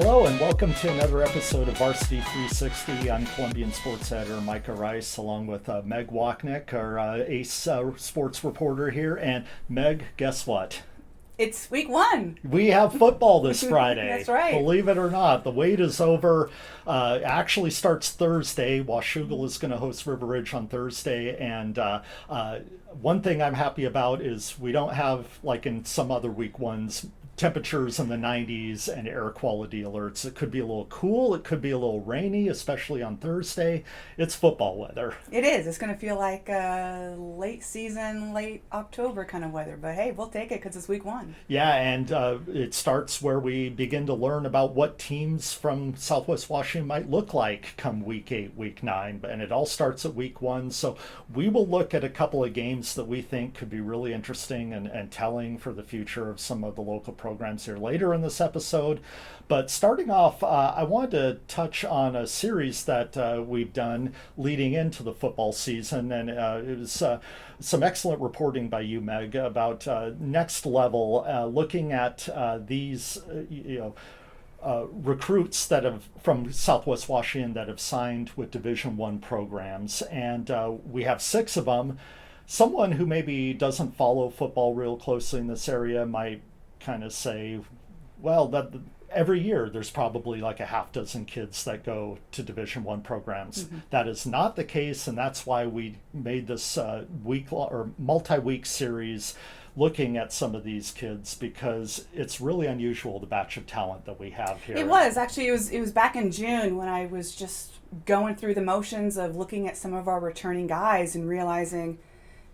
Hello and welcome to another episode of Varsity360. I'm Columbian sports editor Micah Rice, along with Meg Wochnick, our ace sports reporter here. And Meg, guess what? It's week one. We have football this Friday. That's right. Believe it or not, the wait is over. Actually starts Thursday. Washougal is going to host River Ridge on Thursday. And one thing I'm happy about is we don't have, like in some other week ones, temperatures in the 90s and air quality alerts. It could be a little cool. It could be a little rainy, especially on Thursday. It's football weather. It is. It's going to feel like late season, late October kind of weather. But hey, we'll take it because it's week one. Yeah, and it starts where we begin to learn about what teams from Southwest Washington might look like come week 8, week 9. And it all starts at week 1. So we will look at a couple of games that we think could be really interesting and telling for the future of some of the local programs here later in this episode. But starting off, I wanted to touch on a series that we've done leading into the football season, and it was some excellent reporting by you, Meg, about next level, looking at these recruits that have from Southwest Washington that have signed with Division I programs, and we have 6 of them. Someone who maybe doesn't follow football real closely in this area might kind of say, well, that every year there's probably like a half dozen kids that go to Division I programs. Mm-hmm. That is not the case, and that's why we made this multi-week series looking at some of these kids, because it's really unusual, the batch of talent that we have here. It was back in June when I was just going through the motions of looking at some of our returning guys and realizing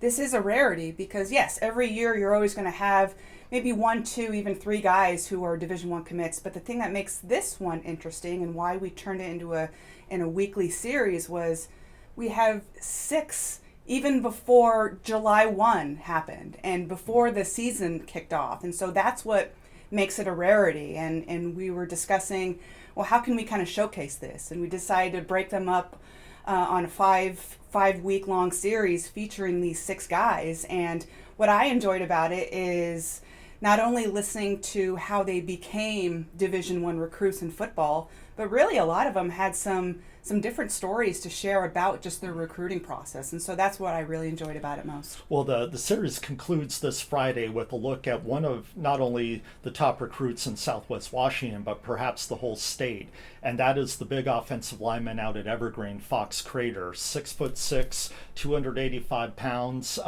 this is a rarity, because yes, every year you're always going to have maybe 1, 2, even 3 guys who are Division I commits. But the thing that makes this one interesting and why we turned it into a weekly series was we have 6 even before July 1 happened and before the season kicked off. And so that's what makes it a rarity. And we were discussing, well, how can we kind of showcase this? And we decided to break them up on a five-week-long series featuring these 6 guys. And what I enjoyed about it is not only listening to how they became Division I recruits in football, but really a lot of them had some different stories to share about just their recruiting process. And so that's what I really enjoyed about it most. Well, the series concludes this Friday with a look at one of not only the top recruits in Southwest Washington, but perhaps the whole state. And that is the big offensive lineman out at Evergreen, Fox Crater, 6'6", 285 pounds.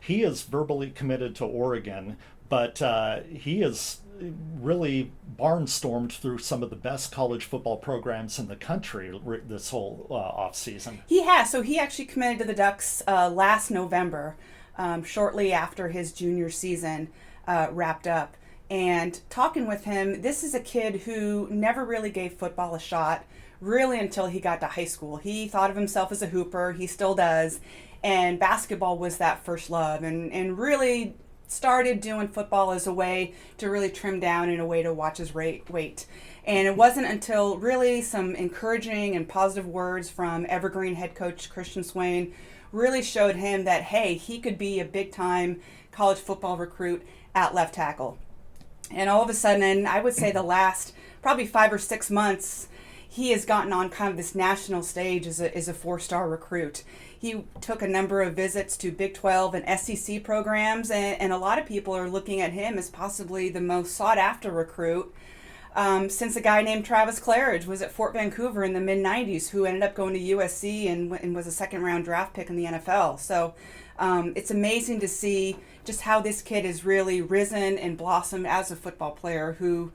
He is verbally committed to Oregon, but he is really barnstormed through some of the best college football programs in the country this whole offseason. He has. So he actually committed to the Ducks last November, shortly after his junior season wrapped up. And talking with him, this is a kid who never really gave football a shot, really until he got to high school. He thought of himself as a hooper. He still does. And basketball was that first love, and really started doing football as a way to really trim down and a way to watch his weight. And it wasn't until really some encouraging and positive words from Evergreen head coach Christian Swain really showed him that, hey, he could be a big-time college football recruit at left tackle. And all of a sudden, I would say the last probably 5 or 6 months, he has gotten on kind of this national stage as a 4-star recruit. He took a number of visits to Big 12 and SEC programs, and a lot of people are looking at him as possibly the most sought-after recruit since a guy named Travis Claridge was at Fort Vancouver in the mid-'90s, who ended up going to USC and was a second-round draft pick in the NFL. So it's amazing to see just how this kid has really risen and blossomed as a football player who,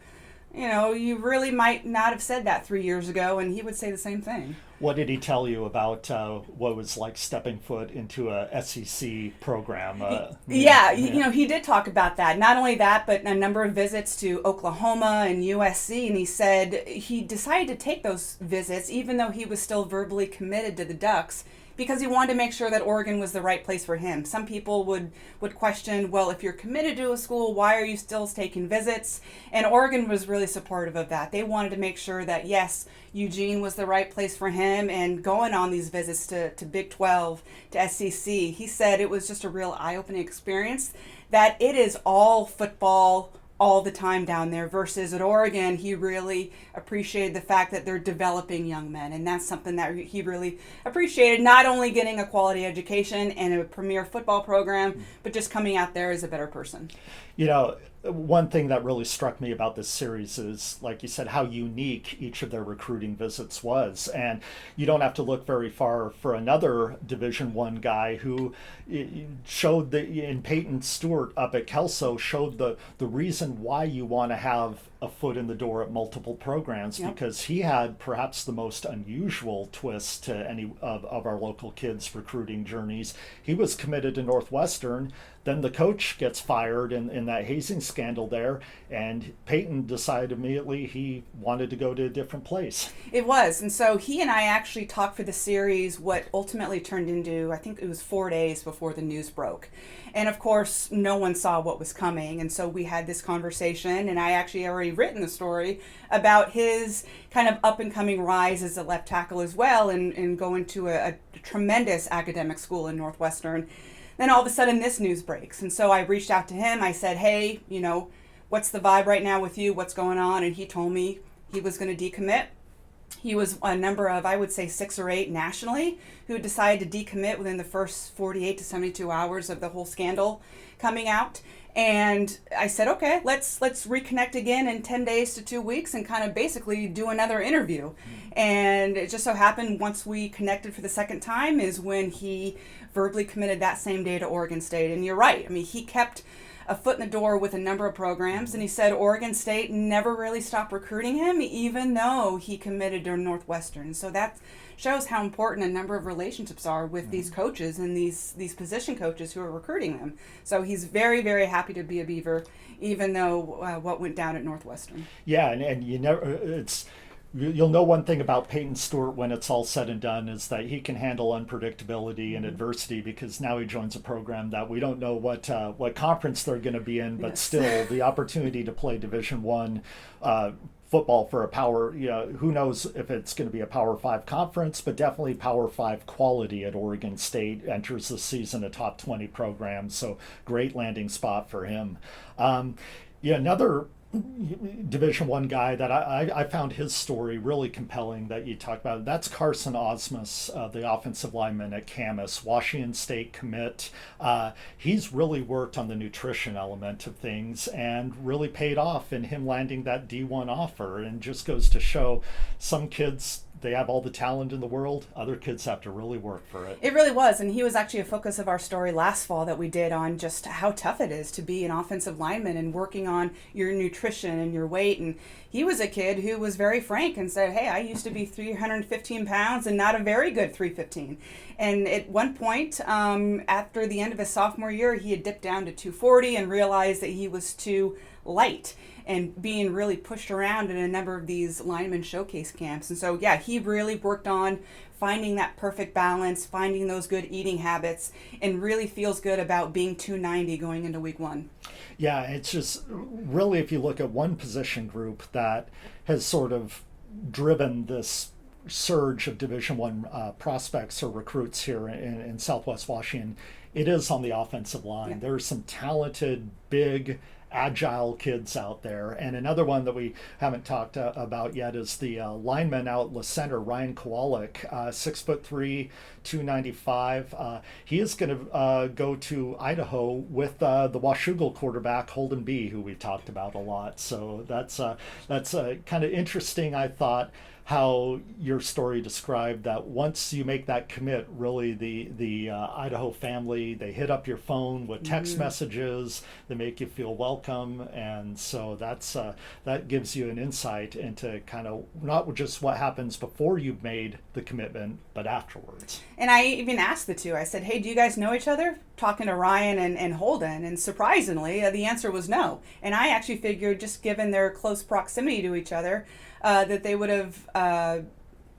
you really might not have said that 3 years ago, and he would say the same thing. What did he tell you about what was like stepping foot into a SEC program? He did talk about that. Not only that, but a number of visits to Oklahoma and USC, and he said he decided to take those visits even though he was still verbally committed to the Ducks, because he wanted to make sure that Oregon was the right place for him. Some people would question, well, if you're committed to a school, why are you still taking visits? And Oregon was really supportive of that. They wanted to make sure that, yes, Eugene was the right place for him, and going on these visits to Big 12, to SEC, he said it was just a real eye-opening experience, that it is all football all the time down there, versus at Oregon, he really appreciated the fact that they're developing young men. And that's something that he really appreciated, not only getting a quality education and a premier football program, but just coming out there as a better person. You know, one thing that really struck me about this series is, like you said, how unique each of their recruiting visits was. And you don't have to look very far for another Division I guy who showed in Peyton Stewart up at Kelso, showed the reason why you want to have a foot in the door at multiple programs, Yep. because he had perhaps the most unusual twist to any of our local kids' recruiting journeys. He was committed to Northwestern. Then the coach gets fired in that hazing scandal there, and Peyton decided immediately he wanted to go to a different place. It was. And so he and I actually talked for the series, what ultimately turned into, I think it was 4 days before the news broke. And of course, no one saw what was coming. And so we had this conversation, and I actually already written the story about his kind of up and coming rise as a left tackle as well, and going to a tremendous academic school in Northwestern. Then all of a sudden this news breaks. And so I reached out to him. I said, hey, what's the vibe right now with you? What's going on? And he told me he was going to decommit. He was a number of, I would say, 6 or 8 nationally who decided to decommit within the first 48 to 72 hours of the whole scandal coming out. And I said, okay, let's reconnect again in 10 days to 2 weeks and kind of basically do another interview. And it just so happened once we connected for the second time is when he verbally committed that same day to Oregon State. And you're right. I mean, he kept a foot in the door with a number of programs, and he said Oregon State never really stopped recruiting him, even though he committed to Northwestern. So that shows how important a number of relationships are with these coaches and these position coaches who are recruiting them. So he's very, very happy to be a Beaver, even though what went down at Northwestern. Yeah, and you'll know one thing about Peyton Stewart when it's all said and done is that he can handle unpredictability and adversity, because now he joins a program that we don't know what conference they're going to be in, but Yes. still the opportunity to play Division I football for a power, who knows if it's going to be a Power 5 conference, but definitely Power 5 quality at Oregon State. Enters the season a top 20 program, so great landing spot for him. Another Division I guy that I found his story really compelling that you talked about. That's Carson Osmus, the offensive lineman at Camas, Washington State commit. He's really worked on the nutrition element of things and really paid off in him landing that D1 offer, and just goes to show some kids, they have all the talent in the world. Other kids have to really work for it. It really was, and he was actually a focus of our story last fall that we did on just how tough it is to be an offensive lineman and working on your nutrition and your weight. And he was a kid who was very frank and said, hey, I used to be 315 pounds and not a very good 315. And at one point, after the end of his sophomore year, he had dipped down to 240 and realized that he was too light and being really pushed around in a number of these lineman showcase camps. And so, yeah, he really worked on finding that perfect balance, finding those good eating habits, and really feels good about being 290 going into week 1. Yeah, it's just really, if you look at one position group that has sort of driven this surge of Division I prospects or recruits here in Southwest Washington, it is on the offensive line. Yeah. There's some talented, big, agile kids out there. And another one that we haven't talked about yet is the lineman out in the center, Ryan Kowalik, 6'3", 295. He is going to go to Idaho with the Washougal quarterback, Holden B., who we talked about a lot. So that's kind of interesting, I thought, how your story described that once you make that commit, really the Idaho family, they hit up your phone with text messages, they make you feel welcome, and so that gives you an insight into kind of not just what happens before you've made the commitment, but afterwards. And I even asked the two, I said, hey, do you guys know each other? Talking to Ryan and Holden, and surprisingly, the answer was no. And I actually figured, just given their close proximity to each other, that they would have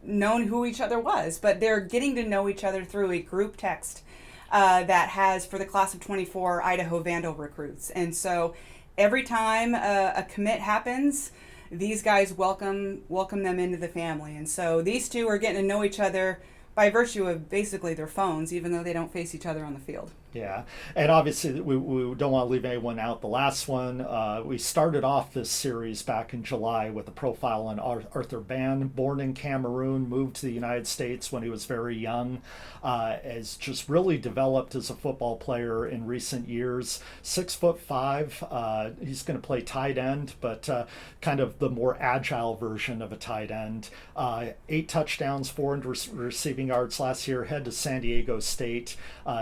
known who each other was. But they're getting to know each other through a group text that has, for the class of 24, Idaho Vandal recruits. And so every time a commit happens, these guys welcome them into the family. And so these two are getting to know each other by virtue of basically their phones, even though they don't face each other on the field. Yeah, and obviously we don't want to leave anyone out. The last one, we started off this series back in July with a profile on Arthur Ban, born in Cameroon, moved to the United States when he was very young, has just really developed as a football player in recent years. 6'5", he's going to play tight end, but kind of the more agile version of a tight end. 8 touchdowns, 400 receiving yards last year, head to San Diego State.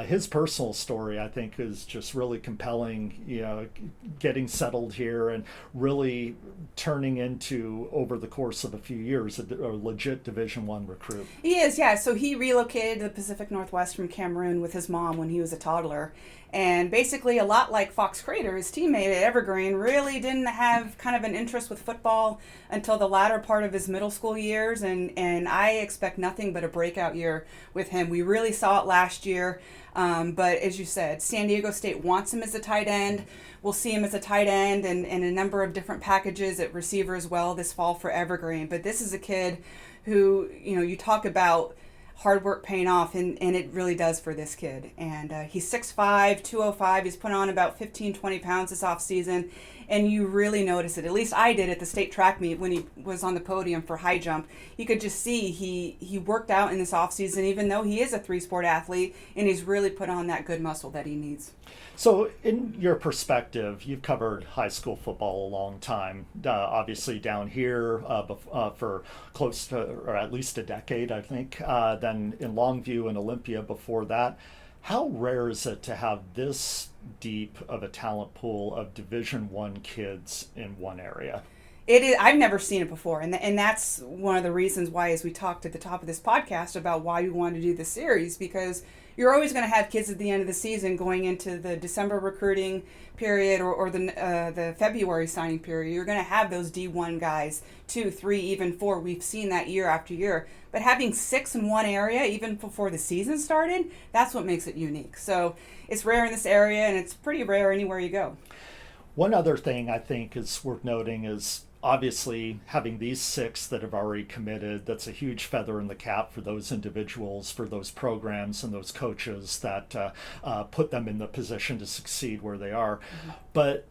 His personal story, I think, is just really compelling. Getting settled here and really turning into, over the course of a few years, a legit Division I recruit. He is, yeah. So he relocated to the Pacific Northwest from Cameroon with his mom when he was a toddler. And basically, a lot like Fox Crater, his teammate at Evergreen really didn't have kind of an interest with football until the latter part of his middle school years. And I expect nothing but a breakout year with him. We really saw it last year. But as you said, San Diego State wants him as a tight end. We'll see him as a tight end and a number of different packages at receiver as well this fall for Evergreen. But this is a kid who, you talk about hard work paying off, and it really does for this kid. And he's 6'5", 205. He's put on about 15, 20 pounds this offseason, and you really notice it. At least I did at the state track meet when he was on the podium for high jump. You could just see he worked out in this offseason, even though he is a 3-sport athlete, and he's really put on that good muscle that he needs. So in your perspective, you've covered high school football a long time, obviously down here for close to, or at least a decade, I think, then in Longview and Olympia before that. How rare is it to have this deep of a talent pool of Division I kids in one area? It is. I've never seen it before, and that's one of the reasons why, as we talked at the top of this podcast about why we wanted to do this series, because you're always going to have kids at the end of the season going into the December recruiting period or the February signing period. You're going to have those D1 guys, 2, 3, even 4. We've seen that year after year. But having 6 in one area, even before the season started, that's what makes it unique. So it's rare in this area, and it's pretty rare anywhere you go. One other thing I think is worth noting is obviously having these 6 that have already committed. That's a huge feather in the cap for those individuals, for those programs and those coaches that put them in the position to succeed where they are. Mm-hmm. But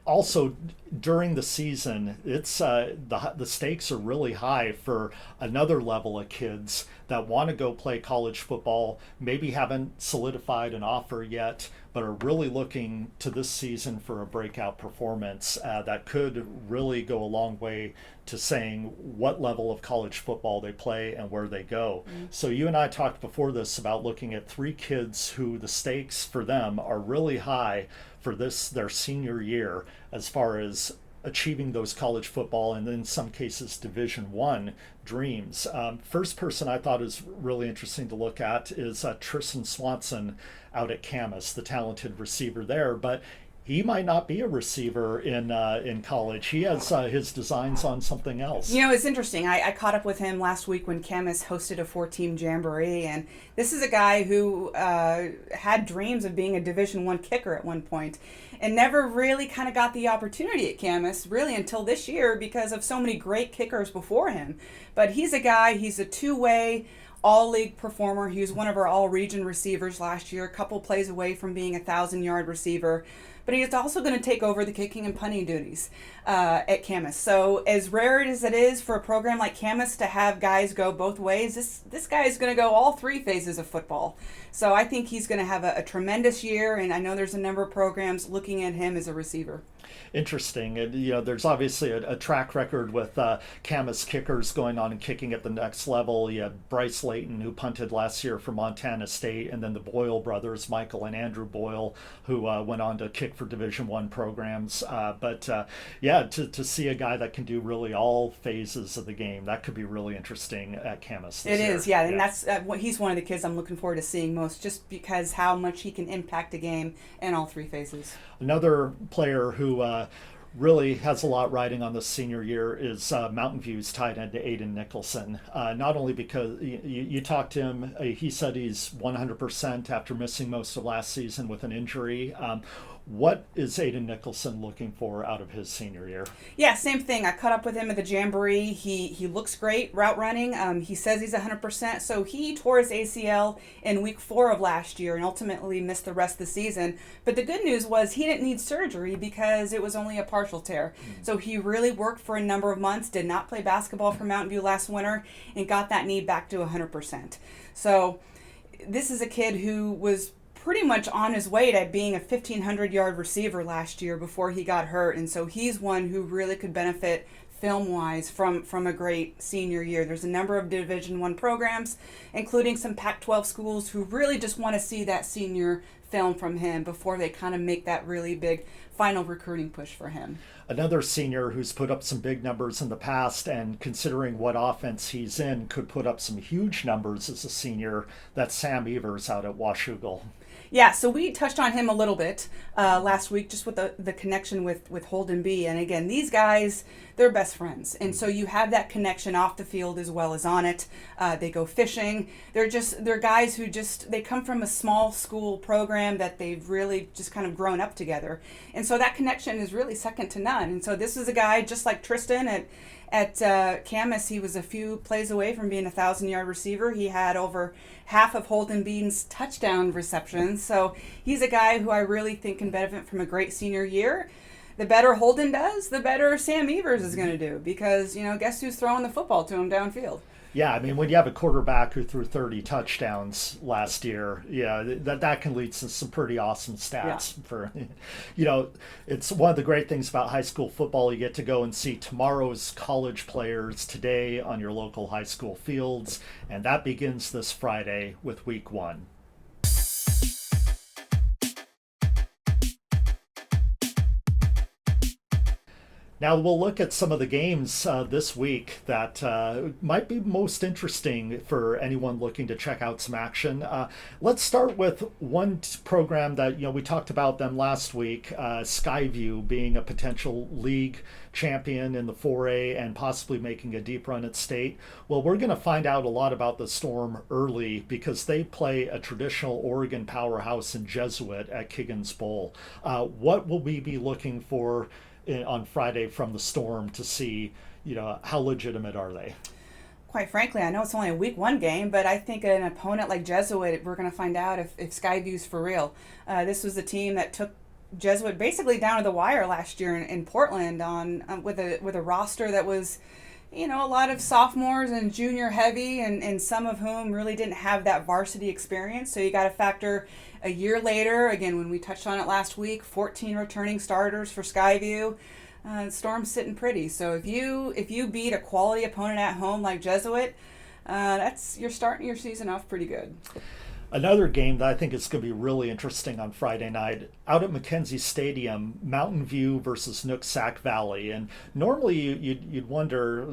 also during the season, it's the stakes are really high for another level of kids that want to go play college football, maybe haven't solidified an offer yet, but are really looking to this season for a breakout performance that could really go a long way to saying what level of college football they play and where they go. Mm-hmm. So you and I talked before this about looking at 3 kids who the stakes for them are really high for their senior year as far as achieving those college football and in some cases Division I dreams. First person I thought is really interesting to look at is Tristan Swanson out at Camas, the talented receiver there, but he might not be a receiver in college. He has his designs on something else. It's interesting. I caught up with him last week when Camas hosted a 4-team jamboree, and this is a guy who had dreams of being a Division I kicker at one point and never really kind of got the opportunity at Camas really until this year because of so many great kickers before him. But he's a guy, he's a 2-way all-league performer. He was one of our all-region receivers last year, a couple plays away from being a 1,000-yard receiver. But he is also going to take over the kicking and punting duties at Camas. So as rare as it is for a program like Camas to have guys go both ways, this guy is going to go all 3 phases of football. So I think he's going to have a tremendous year, and I know there's a number of programs looking at him as a receiver. Interesting. And, there's obviously a track record with Camas kickers going on and kicking at the next level. You had Bryce Layton, who punted last year for Montana State, and then the Boyle brothers, Michael and Andrew Boyle, who went on to kick for Division I programs. To see a guy that can do really all phases of the game, that could be really interesting at Camas this year. It is, yeah. And that's he's one of the kids I'm looking forward to seeing most, just because how much he can impact a game in all 3 phases. Another player who really has a lot riding on the senior year is Mountain View's tight end Aiden Nicholson. Not only because you talked to him, he said he's 100% after missing most of last season with an injury. What is Aiden Nicholson looking for out of his senior year? Yeah, same thing. I caught up with him at the Jamboree. He looks great route running. He says he's 100%. So he tore his ACL in week 4 of last year and ultimately missed the rest of the season. But the good news was he didn't need surgery because it was only a partial tear. So he really worked for a number of months, did not play basketball for Mountain View last winter, and got that knee back to 100%. So this is a kid who was pretty much on his way to being a 1,500-yard receiver last year before he got hurt. And so he's one who really could benefit film-wise from a great senior year. There's a number of Division I programs, including some Pac-12 schools, who really just want to see that senior film from him before they kind of make that really big final recruiting push for him. Another senior who's put up some big numbers in the past, and considering what offense he's in, could put up some huge numbers as a senior. That's Sam Evers out at Washougal. Yeah, so we touched on him a little bit last week, just with the connection with Holden B. And again, these guys, they're best friends. And so you have that connection off the field as well as on it. They go fishing. They're guys who they come from a small school program that they've really just kind of grown up together. And so that connection is really second to none. And so this is a guy just like Tristan at Camas. He was a few plays away from being a 1,000-yard receiver. He had over half of Holden Bean's touchdown receptions. So he's a guy who I really think can benefit from a great senior year. The better Holden does, the better Sam Evers is going to do, because, guess who's throwing the football to him downfield? Yeah, I mean, when you have a quarterback who threw 30 touchdowns last year, yeah, that can lead to some pretty awesome stats. Yeah. It's one of the great things about high school football. You get to go and see tomorrow's college players today on your local high school fields, and that begins this Friday with week 1. Now we'll look at some of the games this week that might be most interesting for anyone looking to check out some action. Let's start with one program that we talked about them last week, Skyview being a potential league champion in the 4A and possibly making a deep run at state. Well, we're going to find out a lot about the Storm early because they play a traditional Oregon powerhouse in Jesuit at Kiggins Bowl. What will we be looking for on Friday from the Storm to see, how legitimate are they? Quite frankly, I know it's only a week 1 game, but I think an opponent like Jesuit, we're going to find out if Skyview's for real. This was a team that took Jesuit basically down to the wire last year in Portland with a roster that was, a lot of sophomores and junior heavy, and some of whom really didn't have that varsity experience. So you got to factor a year later, again, when we touched on it last week, 14 returning starters for Skyview. Storm's sitting pretty. So if you beat a quality opponent at home like Jesuit, you're starting your season off pretty good. Another game that I think is going to be really interesting on Friday night, out at Mackenzie Stadium, Mountain View versus Nooksack Valley. And normally you'd wonder,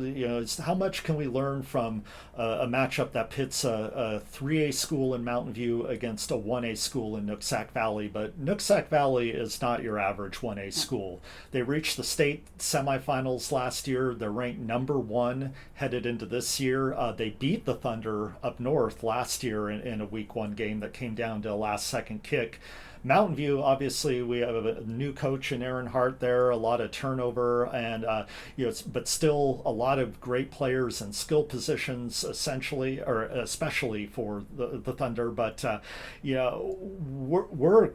how much can we learn from a matchup that pits a 3A school in Mountain View against a 1A school in Nooksack Valley. But Nooksack Valley is not your average 1A school. They reached the state semifinals last year. They're ranked number 1 headed into this year. They beat the Thunder up north last year in a week 1 game that came down to a last second kick. Mountain View, obviously, we have a new coach in Aaron Hart there, a lot of turnover, and but still a lot of great players in skill positions, essentially, or especially for the Thunder. But we're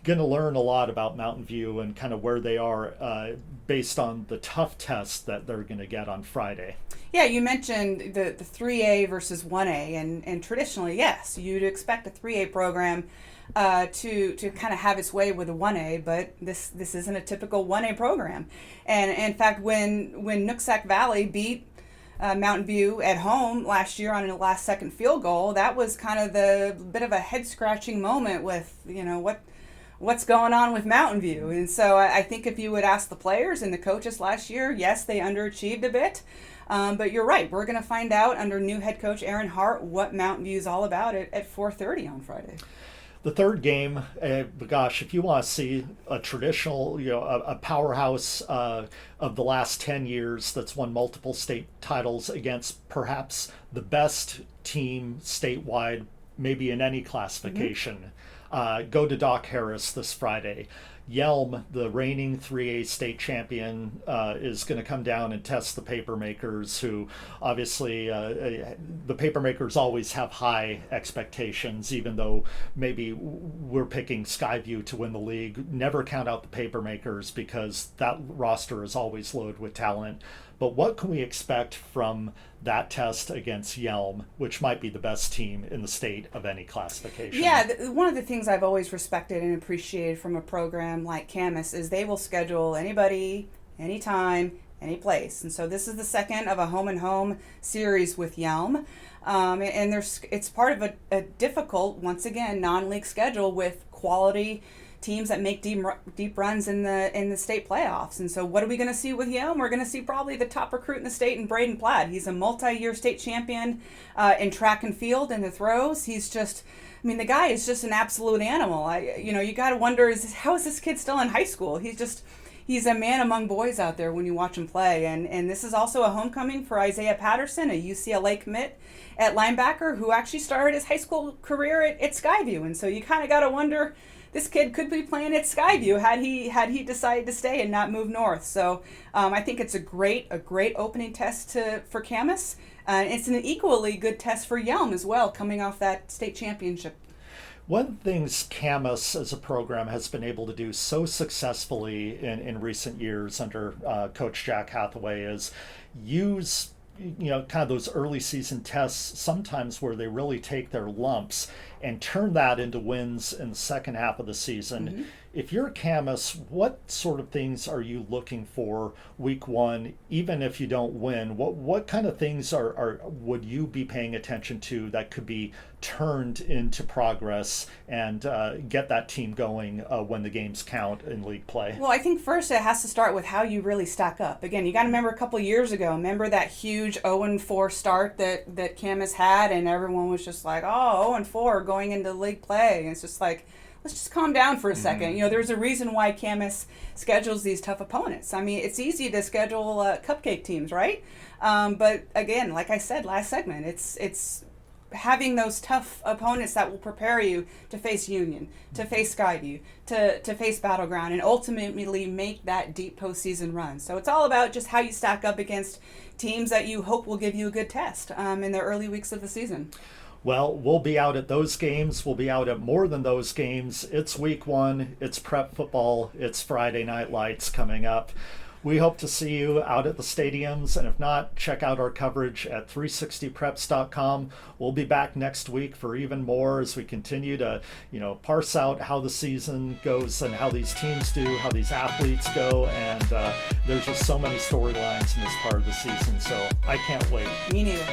going to learn a lot about Mountain View and kind of where they are based on the tough test that they're going to get on Friday. Yeah, you mentioned the 3A versus 1A, and traditionally, yes, you'd expect a 3A program to kind of have its way with a 1A, but this isn't a typical 1A program. And in fact, when Nooksack Valley beat Mountain View at home last year on a last-second field goal, that was kind of the bit of a head-scratching moment with, what's going on with Mountain View. And so I think if you would ask the players and the coaches last year, yes, they underachieved a bit. But you're right. We're going to find out under new head coach Aaron Hart what Mountain View is all about at 4:30 on Friday. The third game, gosh, if you want to see a traditional, a powerhouse of the last 10 years that's won multiple state titles against perhaps the best team statewide, maybe in any classification, go to Doc Harris this Friday. Yelm, the reigning 3A state champion, is going to come down and test the papermakers, who obviously the papermakers always have high expectations, even though maybe we're picking Skyview to win the league. Never count out the papermakers, because that roster is always loaded with talent. But what can we expect from that test against Yelm, which might be the best team in the state of any classification? Yeah, one of the things I've always respected and appreciated from a program like Camas is they will schedule anybody, anytime, any place. And so this is the second of a home and home series with Yelm. And it's part of a difficult, once again, non-league schedule with quality teams that make deep runs in the state playoffs. And so what are we going to see with Yelm? We're going to see probably the top recruit in the state in Braden Platt. He's a multi-year state champion in track and field and the throws. He's just, I mean, the guy is just an absolute animal. You got to wonder, how is this kid still in high school? He's a man among boys out there when you watch him play. And this is also a homecoming for Isaiah Patterson, a UCLA commit at linebacker, who actually started his high school career at Skyview. And so you kind of got to wonder, this kid could be playing at Skyview had he decided to stay and not move north. So I think it's a great opening test for Camas. It's an equally good test for Yelm as well, coming off that state championship. One of the things Camas as a program has been able to do so successfully in recent years under Coach Jack Hathaway is use kind of those early season tests sometimes where they really take their lumps and turn that into wins in the second half of the season. Mm-hmm. If you're Camas, what sort of things are you looking for week one, even if you don't win? What kind of things would you be paying attention to that could be turned into progress and get that team going when the games count in league play? Well, I think first it has to start with how you really stack up. Again, you got to remember a couple of years ago, remember that huge 0-4 start that Camas had, and everyone was just like, oh, 0-4 going into league play. And it's just like, let's just calm down for a second. There's a reason why Camas schedules these tough opponents. I mean, it's easy to schedule cupcake teams, right? But again, like I said last segment, it's having those tough opponents that will prepare you to face Union, to face Skyview, to face Battleground, and ultimately make that deep postseason run. So it's all about just how you stack up against teams that you hope will give you a good test in the early weeks of the season. Well, we'll be out at those games. We'll be out at more than those games. It's week one. It's prep football. It's Friday Night Lights coming up. We hope to see you out at the stadiums, and if not, check out our coverage at 360preps.com. We'll be back next week for even more as we continue to, parse out how the season goes and how these teams do, how these athletes go, and there's just so many storylines in this part of the season, so I can't wait. Me neither.